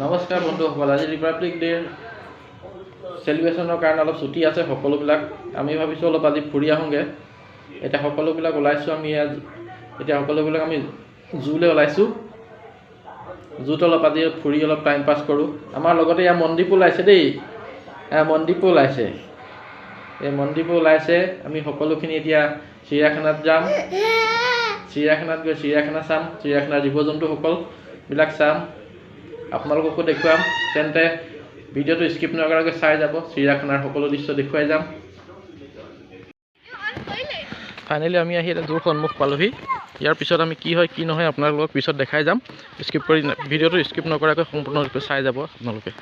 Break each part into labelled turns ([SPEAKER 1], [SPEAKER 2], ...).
[SPEAKER 1] নমস্কাৰ বন্ধুসকল, আজি ৰিপাব্লিক ডে সেলিব্ৰেশ্যনৰ কাৰণে অলপ ছুটি আছে সকলোবিলাক। আমি ভাবিছোঁ অলপ আজি ফুৰি আহোঁগৈ। এতিয়া সকলোবিলাক ওলাইছোঁ আমি এতিয়া সকলোবিলাক আমি জুলৈ ওলাইছোঁ। জুত অলপ আজি ফুৰি অলপ টাইম পাছ কৰোঁ। আমাৰ লগতে ইয়াৰ মনদ্বীপো ওলাইছে দেই, মনদ্বীপো ওলাইছে। এই মনদ্বীপো ওলাইছে। আমি সকলোখিনি এতিয়া চিৰিয়াখানাত যাম। চিৰিয়াখানাত গৈ চিৰিয়াখানা চাম, চিৰিয়াখানাৰ জীৱ জন্তুসকলবিলাক চাম, আপোনালোককো দেখুৱাম। তেন্তে ভিডিঅ'টো স্কিপ নকৰাকৈ চাই যাব, চিৰিয়াখানাৰ সকলো দৃশ্য দেখুৱাই যাম। ফাইনেলি আমি আহি এটা জোৰ সন্মুখ পালোহি। ইয়াৰ পিছত আমি কি হয় কি নহয় আপোনালোকক পিছত দেখাই যাম। স্কিপ কৰি ভিডিঅ'টো স্কিপ নকৰাকৈ সম্পূৰ্ণৰূপে চাই যাব আপোনালোকে।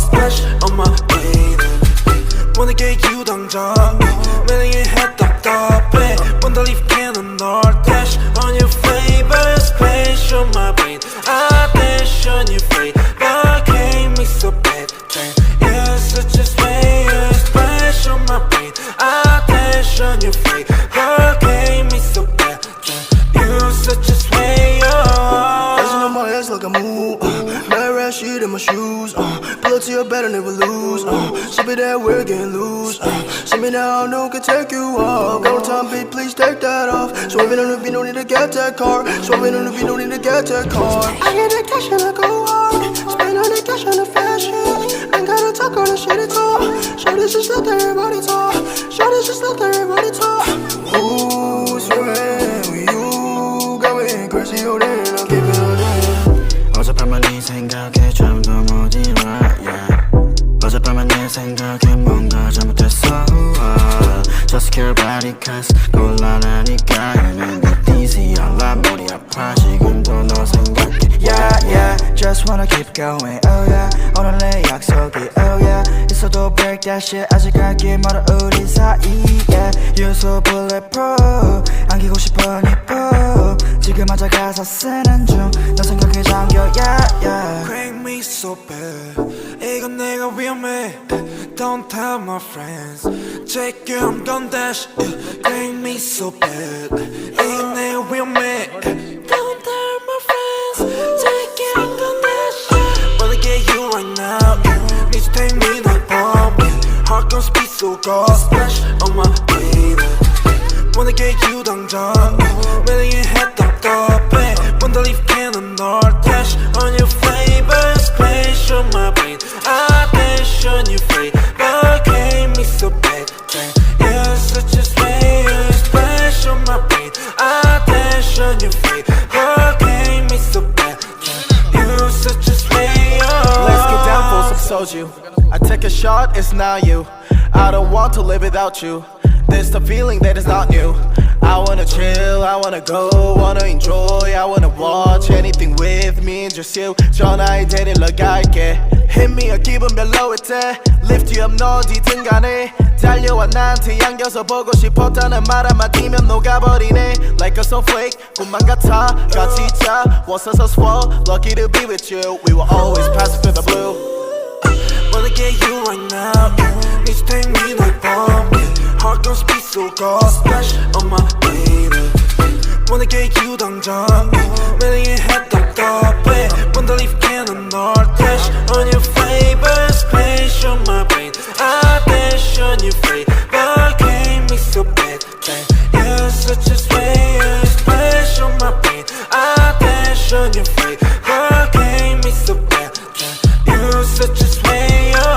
[SPEAKER 2] Splash on my baby. Wanna get you 당장 매일 답답해. Wanna leave cannon or dash on your favorite splash on my brain. I dash on your face, but gave me so bad. You're such a splash on my brain. I dash on your face, but gave me so bad. You're such a swayer. Dancing on my ass like a move. Shit in my shoes, pull up to your bed and never lose. Ship it that we're getting loose. See me now, no can take you off. Go time, babe, please take that off. Swerving on the beat, no need to get that car. Swerving on the beat, no need to get that car. I get the cash and I go hard. Spend all the cash on the fashion. Ain't gotta talk all the shit it's all. Shorty's just let everybody talk. Shorty's just let everybody talk. Ooh, swerving with you, got me crazy, oh damn, I'm keeping on damn. 어젯밤만 네 생각에 잠도 못 일어 yeah. 어젯밤만 내 생각에 뭔가 잘못했어 Just care about it cause 곤란하니까 얘는 내 dizzy 알라 머리 아파 지금도 너 생각해 Yeah yeah Just wanna keep going oh yeah 오늘의 약속이 oh yeah 있어도 break that shit 아직 갈길 멀어 우리 사이 yeah You're so bulletproof 안기고 싶어 네 품 지금 앉아 가사 쓰는 중 너 생각에 잠겨 yeah yeah Crank me so bad 이건 내가 위험해 Don't tell my friends Check you I'm gon' dash Crank me so bad 이건 내가 위험해 Don't tell my friends Check you I'm gon' dash Wanna get you right now Need to take me like bomb Heart gon' speed so cold Splash on my baby Wanna get you 당장 매일 답답해 Wanna leave cannon or dash On your favorite splash on my brain I dash on your face But gave me so bad You're such a splash on my brain I dash on your face But gave me so bad You're such a slayer
[SPEAKER 3] Let's get down for some soju I take a shot, it's not you I don't want to live without you There's the feeling that is not new I wanna chill, I wanna go, wanna enjoy I wanna watch anything with me and just you 전화에 데리러 갈게 Hit me a 기분 별로일 때 Lift you up 너 어디든 간에 달려와 나한테 안겨서 보고 싶었다는 말 한마디면 녹아버리네 Like a snowflake 꿈만 같아 같이 있자 Once us swell Lucky to be with you We will always pass through the blue
[SPEAKER 2] Wanna get you right now Need to take me like bomb Heart gon' speed so cold Splash on my baby Wanna get you 당장 매일 답답해 Wanna leave cannon or dash On your favorite splash on my brain I dash on your face But gave me so bad You're such a splash on my brain I dash on your face But gave me so bad You're such a slayer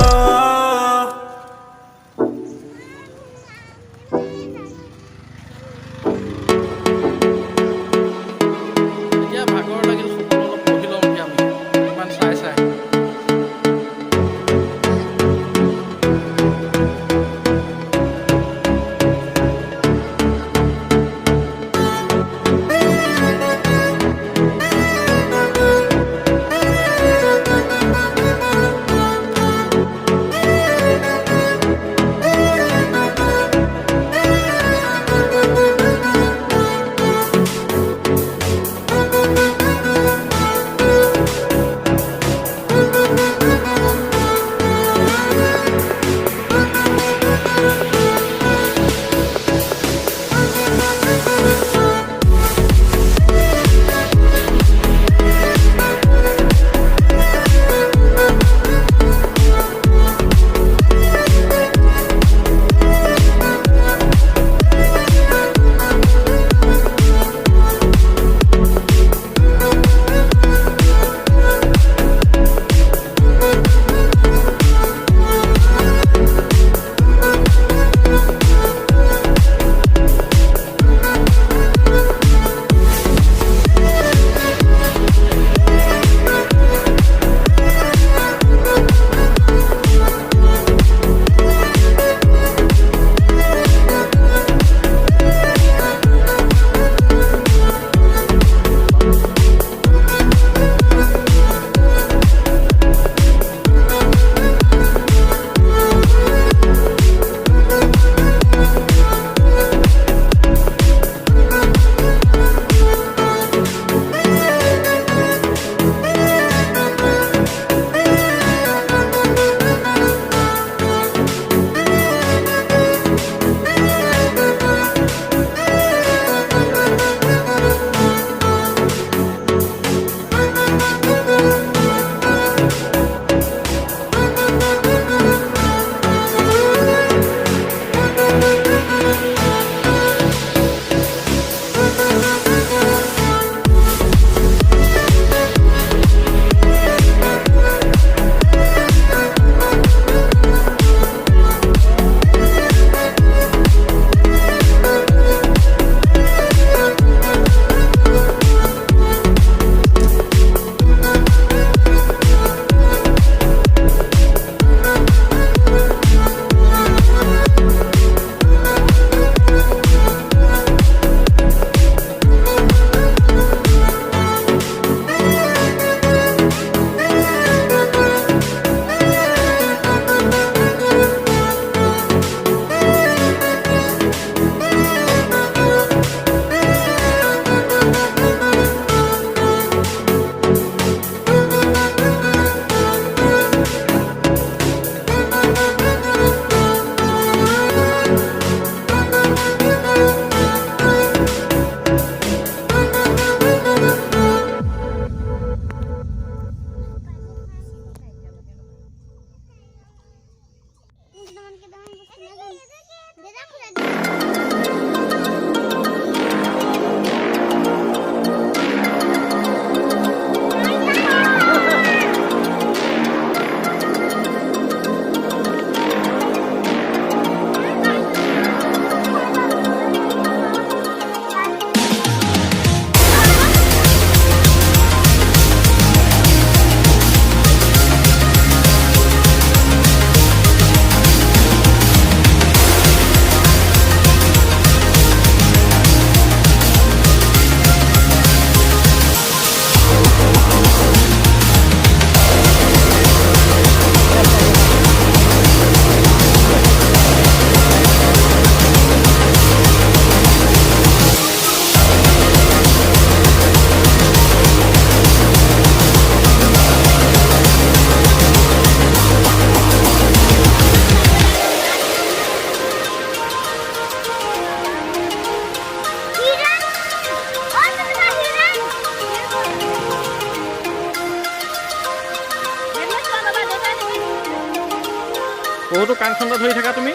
[SPEAKER 1] বহুতো কাণ খণ্ড ধৰি থাকা তুমি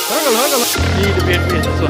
[SPEAKER 1] হৈ গ'ল চোৱা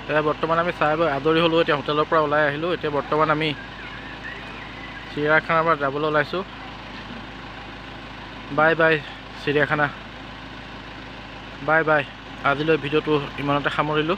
[SPEAKER 1] এতিয়া বৰ্তমান আমি চাই আজৰি হ'লোঁ এতিয়া হোটেলৰ পৰা ওলাই আহিলোঁ এতিয়া বৰ্তমান আমি চিৰিয়াখানাৰ পৰা যাবলৈ ওলাইছোঁ বাই বাই চিৰিয়াখানা বাই বাই আজিলৈ ভিডিঅ'টো ইমানতে সামৰিলোঁ